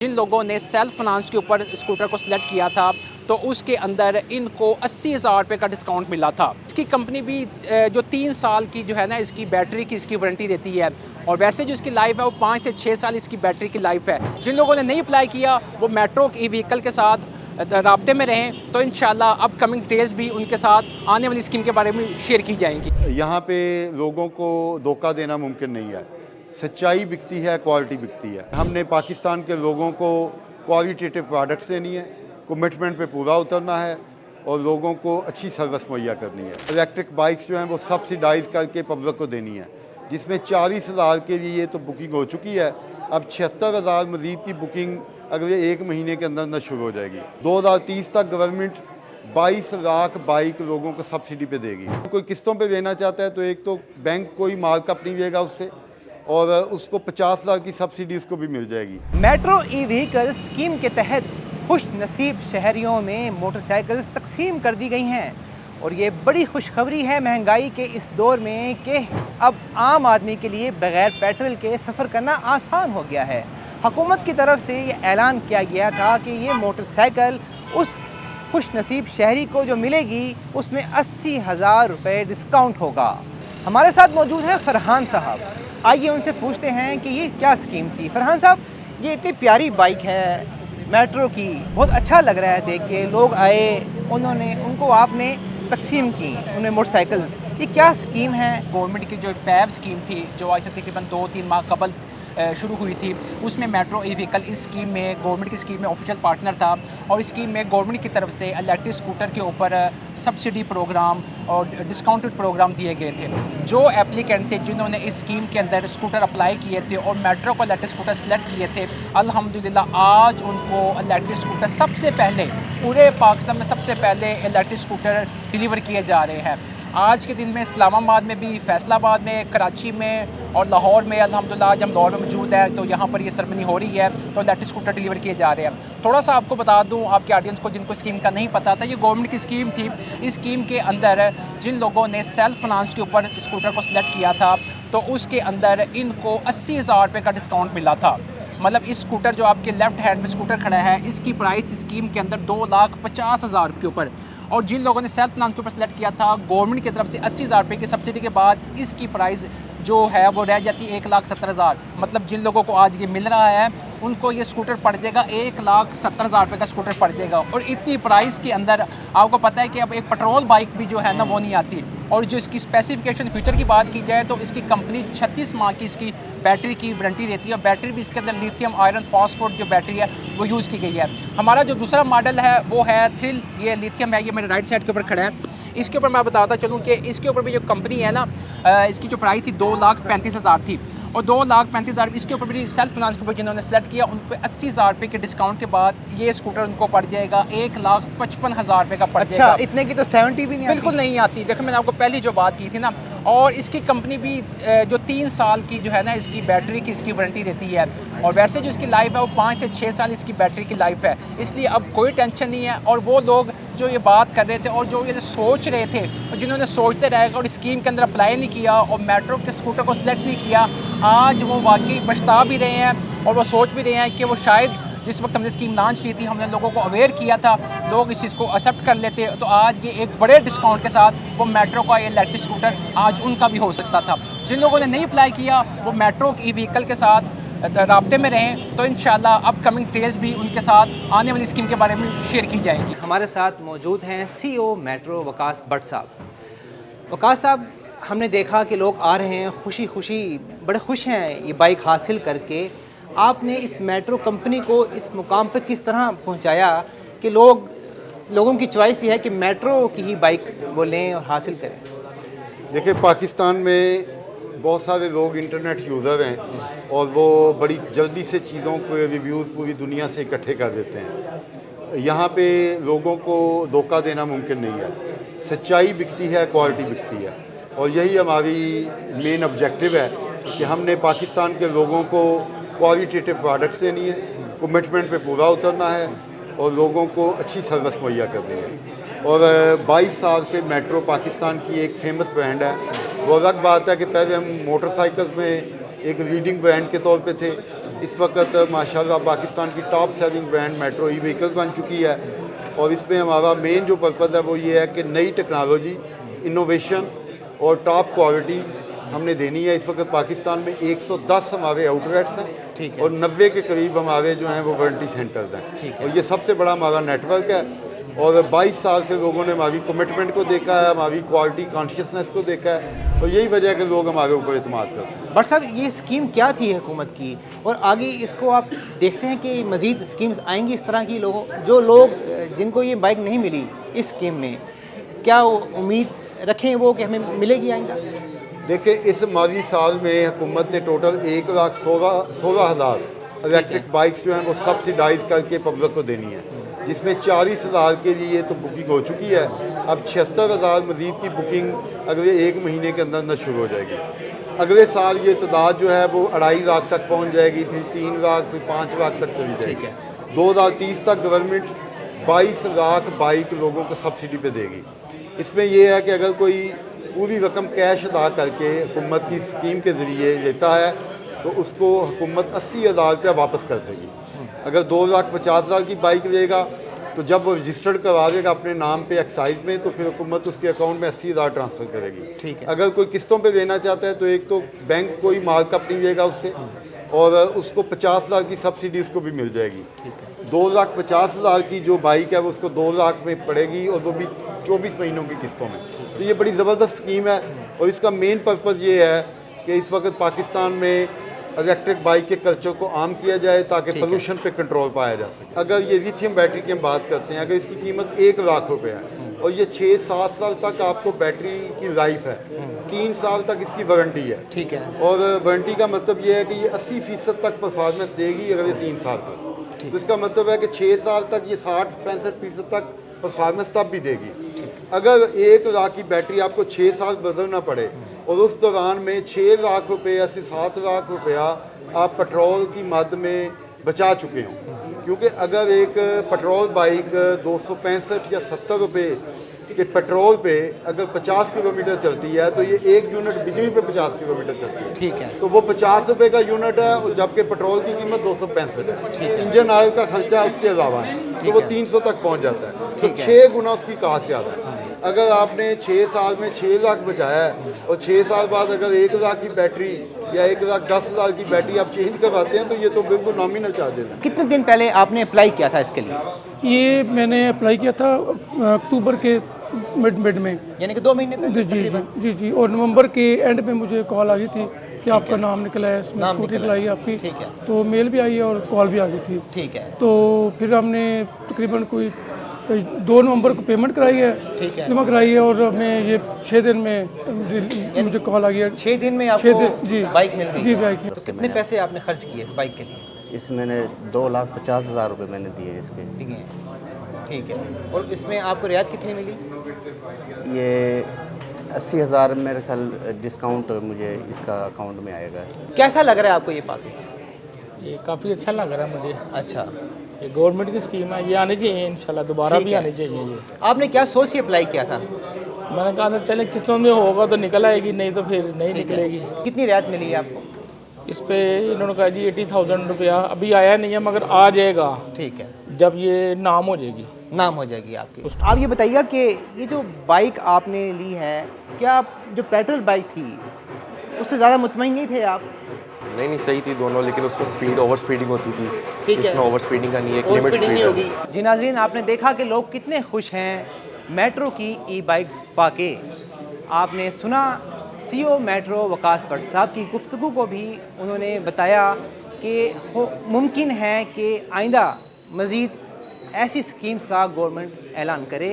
जिन लोगों ने self finance के ऊपर स्कूटर को सिलेक्ट किया था तो उसके अंदर इनको 80,000 रुपये का डिस्काउंट मिला था। इसकी कंपनी भी जो 3 साल की जो है ना इसकी बैटरी की इसकी वारंटी देती है और वैसे जो इसकी लाइफ है वो 5 से 6 साल इसकी बैटरी की लाइफ है। जिन लोगों ने नहीं अप्लाई किया वो मेट्रो की व्हीकल के साथ राब्ते में रहें तो इंशाल्लाह अपकमिंग डिटेल्स भी उनके साथ आने वाली स्कीम के बारे में शेयर की जाएंगी। यहाँ पे लोगों को धोखा देना मुमकिन नहीं है। सच्चाई बिकती है, क्वालिटी बिकती है। हमने पाकिस्तान के लोगों को क्वालिटेटिव प्रोडक्ट्स देनी है, कमिटमेंट पे पूरा उतरना है और लोगों को अच्छी सर्विस मुहैया करनी है। इलेक्ट्रिक बाइक्स जो हैं वो सब्सिडाइज करके पब्लिक को देनी है, जिसमें 40,000 के लिए तो बुकिंग हो चुकी है। अब 76,000 मज़ीद की बुकिंग अगले 1 महीने के अंदर अंदर शुरू हो जाएगी। 2030 तक गवर्नमेंट 22 लाख बाइक लोगों को सब्सिडी पे देगी। कोई किस्तों पे लेना चाहता है तो एक तो बैंक कोई मार्कअप नहीं देगा उससे और उसको 50,000 की सब्सिडी उसको भी मिल जाएगी। मेट्रो ई व्हीकल स्कीम के तहत खुश नसीब शहरियों में मोटरसाइकिल्स तकसीम कर दी गई हैं और ये बड़ी खुशखबरी है महंगाई के इस दौर में कि अब आम आदमी के लिए बग़ैर पेट्रोल के सफ़र करना आसान हो गया है। हुकूमत की तरफ से ये ऐलान किया गया था कि ये मोटरसाइकिल उस खुश नसीब शहरी को जो मिलेगी उसमें 80,000 रुपये डिस्काउंट होगा। हमारे साथ मौजूद हैं फ़रहान साहब, आइए उनसे पूछते हैं कि ये क्या स्कीम थी। फ़रहान साहब, ये इतनी प्यारी बाइक है मेट्रो की, बहुत अच्छा लग रहा है देख के। लोग आए, उनको आपने तकसीम की, उन्हें मोटरसाइकिल्स, ये क्या स्कीम है? गवर्नमेंट की जो पैव स्कीम थी जो आज से तकरीबन 2-3 माह कबल शुरू हुई थी उसमें मेट्रो ई व्हीकल इस स्कीम में गवर्नमेंट की स्कीम में ऑफिशियल पार्टनर था और इस स्कीम में गवर्नमेंट की तरफ से इलेक्ट्रिक स्कूटर के ऊपर सब्सिडी प्रोग्राम और डिस्काउंटेड प्रोग्राम दिए गए थे। जो एप्लीकेंट थे जिन्होंने इस स्कीम के अंदर स्कूटर अप्लाई किए थे और मेट्रो को इलेक्ट्रिक स्कूटर सेलेक्ट किए थे, अल्हम्दुलिल्लाह आज उनको इलेक्ट्रिक स्कूटर सबसे पहले पूरे पाकिस्तान में सबसे पहले इलेक्ट्रिक स्कूटर डिलीवर किए जा रहे हैं। आज के दिन में इस्लामाबाद में भी, फैसलाबाद में, कराची में और लाहौर में अल्हम्दुलिल्लाह आज हम लाहौर में मौजूद हैं तो यहाँ पर ये सेरेमनी हो रही है तो इलेक्ट्रिक स्कूटर डिलीवर किए जा रहे हैं। थोड़ा सा आपको बता दूँ आपके ऑडियंस को जिनको स्कीम का नहीं पता था, ये गवर्नमेंट की स्कीम थी। इस स्कीम के अंदर जिन लोगों ने सेल्फ फाइनेंस के ऊपर स्कूटर को सिलेक्ट किया था तो उसके अंदर इनको 80,000 रुपये का डिस्काउंट मिला था। मतलब इस स्कूटर जो आपके लेफ्ट हैंड में स्कूटर खड़ा है इसकी प्राइस स्कीम के अंदर 2,50,000 के ऊपर, और जिन लोगों ने सेल्फ फाइनेंस के ऊपर सेलेक्ट किया था गवर्नमेंट की तरफ से 80,000 रुपये की सब्सिडी के बाद इसकी प्राइस जो है वो रह जाती है 1,70,000। मतलब जिन लोगों को आज ये मिल रहा है उनको ये स्कूटर पड़ जाएगा 1,70,000 रुपये का स्कूटर पड़ जाएगा। और इतनी प्राइस के अंदर आपको पता है कि अब एक पेट्रोल बाइक भी जो है ना वो नहीं आती। और जो इसकी स्पेसिफिकेशन फीचर की बात की जाए तो इसकी कंपनी 36 माह की इसकी बैटरी की वारंटी देती है और बैटरी भी इसके अंदर लिथियम आयरन फॉस्फोर जो बैटरी है वो यूज़ की गई है। हमारा जो दूसरा मॉडल है वो है थ्रिल, ये लिथियम है, ये मेरे राइट साइड के ऊपर खड़ा है। इसके ऊपर मैं बताता चलूँ कि इसके ऊपर भी जो कंपनी है ना इसकी जो प्राइस थी 2,35,000 थी और 2,35,000 इसके ऊपर भी सेल्फ फाइनेंस के ऊपर जिन्होंने सेलेक्ट किया उन पर 80,000 रुपये के डिस्काउंट के बाद ये स्कूटर उनको पड़ जाएगा 1,55,000 रुपये का पड़ जाएगा। अच्छा, इतने की तो 70 भी नहीं आती? बिल्कुल नहीं आती। देखो मैंने आपको पहले जो बात की थी ना, और इसकी कंपनी भी जो 3 साल की जो है ना इसकी बैटरी की इसकी वारंटी देती है और वैसे जो इसकी लाइफ है वो 5 से 6 साल इसकी बैटरी की लाइफ है, इसलिए अब कोई टेंशन नहीं है। और वो लोग जो ये बात कर रहे थे और जो ये सोच रहे थे और जिन्होंने सोचते रहेगा और स्कीम के अंदर अप्लाई नहीं किया और मेट्रो के स्कूटर को सिलेक्ट नहीं किया, आज वो वाकई पछता भी रहे हैं और वो सोच भी रहे हैं कि वो शायद जिस वक्त हमने स्कीम लॉन्च की थी हमने लोगों को अवेयर किया था, लोग इस चीज़ को एक्सेप्ट कर लेते तो आज ये एक बड़े डिस्काउंट के साथ वो मेट्रो का ये इलेक्ट्रिक स्कूटर आज उनका भी हो सकता था। जिन लोगों ने नहीं अप्लाई किया वो मेट्रो ई व्हीकल के साथ राब्ते में रहें तो इंशाल्लाह अपकमिंग डिटेल्स भी उनके साथ आने वाली स्कीम के बारे में शेयर की जाएंगी। हमारे साथ मौजूद हैं CEO मेट्रो वकास भट्ट साहब। वकास साहब, हमने देखा कि लोग आ रहे हैं खुशी खुशी, बड़े खुश हैं ये बाइक हासिल करके। आपने इस मेट्रो कंपनी को इस मुकाम पर किस तरह पहुंचाया कि लोगों की चॉइस ये है कि मेट्रो की ही बाइक वो लें और हासिल करें? देखिए, पाकिस्तान में बहुत सारे लोग इंटरनेट यूज़र हैं और वो बड़ी जल्दी से चीज़ों को रिव्यूज़ पूरी दुनिया से इकट्ठे कर देते हैं। यहाँ पे लोगों को धोखा देना मुमकिन नहीं है। सच्चाई बिकती है, क्वालिटी बिकती है और यही हमारी मेन ऑब्जेक्टिव है कि हमने पाकिस्तान के लोगों को क्वालिटेटिव प्रोडक्ट्स देनी है, कमिटमेंट पे पूरा उतरना है और लोगों को अच्छी सर्विस मुहैया करनी है। और 22 साल से मेट्रो पाकिस्तान की एक फेमस ब्रांड है। वो अलग बात है कि पहले हम मोटरसाइकिल्स में एक लीडिंग ब्रांड के तौर पे थे, इस वक्त माशाल्लाह पाकिस्तान की टॉप सेलिंग ब्रांड मेट्रो ई व्हीकल्स बन चुकी है। और इसमें हमारा मेन जो पर्पज़ है वो ये है कि नई टेक्नोलॉजी, इनोवेशन और टॉप क्वालिटी हमने देनी है। इस वक्त पाकिस्तान में 110 हमारे आउटलेट्स ठीक हैं है। और 90 के करीब हमारे जो हैं वो वारंटी सेंटर्स हैं। ठीक है। और ये सबसे बड़ा हमारा नेटवर्क है। और 22 साल से लोगों ने हमारी कमिटमेंट को देखा है, हमारी क्वालिटी कॉन्शियसनेस को देखा है, और यही वजह है कि लोग हमारे ऊपर इत्मीनान करते हैं। बट साहब, ये स्कीम क्या थी हुकूमत की, और आगे इसको आप देखते हैं कि मज़ीद स्कीम्स आएंगी इस तरह की, लोगों जो लोग जिनको ये बाइक नहीं मिली इस स्कीम में, क्या उम्मीद रखें वो कि हमें मिलेगी आइंदा? देखिए, इस माली साल में हुकूमत ने टोटल 1,16,000 इलेक्ट्रिक बाइक्स जो हैं वो सब्सिडाइज करके पब्लिक को देनी है, जिसमें 40,000 के लिए तो बुकिंग हो चुकी है। अब 76,000 मज़ीद की बुकिंग अगले 1 महीने के अंदर शुरू हो जाएगी। अगले साल ये तादाद जो है वो 2.5 लाख तक पहुंच जाएगी, फिर 3 लाख, फिर 5 लाख तक चली जाएगी। 2030 तक गवर्नमेंट 22 लाख बाइक लोगों को सब्सिडी पे देगी। इसमें यह है कि अगर कोई पूरी रकम कैश अदा करके हुकूमत की स्कीम के ज़रिए लेता है तो उसको हुकूमत 80,000 रुपया वापस कर देगी। अगर 2,50,000 की बाइक लेगा तो जब वो रजिस्टर्ड करवा देगा अपने नाम पे एक्साइज में, तो फिर हुकूमत उसके अकाउंट में 80,000 ट्रांसफ़र करेगी। ठीक है। अगर कोई किस्तों पे लेना चाहता है तो एक तो बैंक कोई मार्कअप नहीं लेगा उससे, और उसको 50,000 की सब्सिडी उसको भी मिल जाएगी। 2,50,000 की जो बाइक है वो उसको 2 लाख में पड़ेगी, और वो भी 24 महीनों की किस्तों में। तो ये बड़ी ज़बरदस्त स्कीम है, और इसका मेन पर्पज़ ये है कि इस वक्त पाकिस्तान में इलेक्ट्रिक बाइक के कल्चर को आम किया जाए ताकि पोल्यूशन पे कंट्रोल पाया जा सके। अगर ये लिथियम बैटरी की हम बात करते हैं, अगर इसकी कीमत 1 लाख रुपए है और ये 6-7 साल तक आपको बैटरी की लाइफ है, 3 साल तक इसकी वारंटी है। ठीक है। और वारंटी का मतलब ये है कि ये 80% तक परफॉर्मेंस देगी अगले 3 साल तक। तो इसका मतलब है कि 6 साल तक ये 60-65% तक परफॉर्मेंस तब भी देगी। अगर 1 लाख की बैटरी आपको 6 साल बदलना पड़े और उस दौरान में 6 लाख रुपया से 7 लाख रुपया आप पेट्रोल की मद में बचा चुके हों, क्योंकि अगर एक पेट्रोल बाइक 265 या 70 रुपये के पेट्रोल पे अगर 50 किलोमीटर चलती है तो ये 1 यूनिट बिजली पे 50 किलोमीटर चलती है। ठीक है। तो वो 50 रुपये का यूनिट है, और जबकि पेट्रोल की कीमत 265 है। इंजन ऑयल का खर्चा उसके अलावा है, तो वो 300 तक पहुंच जाता है। तो 6 गुना उसकी कास्ट ज़्यादा है। अगर आपने 6 साल में 6 लाख बचाया है और 6 साल बाद अगर 1 लाख की बैटरी या 1,10,000 की बैटरी आप चेंज करवाते हैं तो ये तो बिल्कुल नॉमिनल चार्जेस हैं। कितने दिन पहले आपने अप्लाई किया था इसके लिए? ये मैंने अप्लाई किया था अक्टूबर के मिड में, यानी कि 2 महीने पहले जी तकरीबन। जी, और नवंबर के एंड पे मुझे कॉल आ गई थी कि आपका नाम निकला है, इसमें नाम स्कूटी निकला निकलाई है आपकी। ठीक है। तो मेल भी आई है और कॉल भी आ गई थी। ठीक है। तो फिर हमने तकरीबन कोई 2 नवंबर को पेमेंट कराई है, ठीक है। जमा कराई है, और मैं ये 6 दिन में मुझे कॉल आ गया। 6 दिन में 6 दिन आपको जी, बाइक मिल गई? जी बाइक में। तो कितने पैसे आपने खर्च किए इस बाइक के लिए? इस मैंने 2,50,000 रुपये मैंने दिए इसके। ठीक है। ठीक है। और इसमें आपको रियायत कितनी मिली? ये 80,000 मेरे ख्याल डिस्काउंट मुझे इसका अकाउंट में आएगा। कैसा लग रहा है आपको ये पाके? ये काफ़ी अच्छा लग रहा है मुझे। अच्छा। ये गवर्नमेंट की स्कीम है, ये आनी चाहिए इंशाल्लाह, दोबारा ठीक भी है। आनी चाहिए ये। आपने क्या सोच के अप्लाई किया था? मैंने कहा था चले किस्मत में होगा तो निकल आएगी, नहीं तो फिर नहीं निकलेगी। कितनी रियायत मिली है आपको? इस पे इन्होंने कहा जी 80,000 रुपया अभी आया नहीं है, मगर आ जाएगा ठीक है। जब ये नाम हो जाएगी। नाम हो जाएगी आपकी। आप ये बताइएगा कि ये जो बाइक आपने ली है, क्या आप जो पेट्रोल बाइक थी उससे ज़्यादा मुतमईन नहीं थे आप? नहीं सही थी दोनों, लेकिन उसमें स्पीड ओवर स्पीडिंग होती थी। ठीक है। इसमें ओवर स्पीडिंग का नहीं है, ओवर लिमिट स्पीडिंग स्पीड नहीं है। होगी। जी नाज़रीन, आपने देखा कि लोग कितने खुश हैं मेट्रो की ई बाइक्स पाके। आपने सुना CEO मेट्रो वकास भट्ट साहब की गुफ्तगू को भी उन्होंने बताया कि मुमकिन है कि आइंदा मज़ीद ऐसी स्कीम्स का गवर्नमेंट ऐलान करे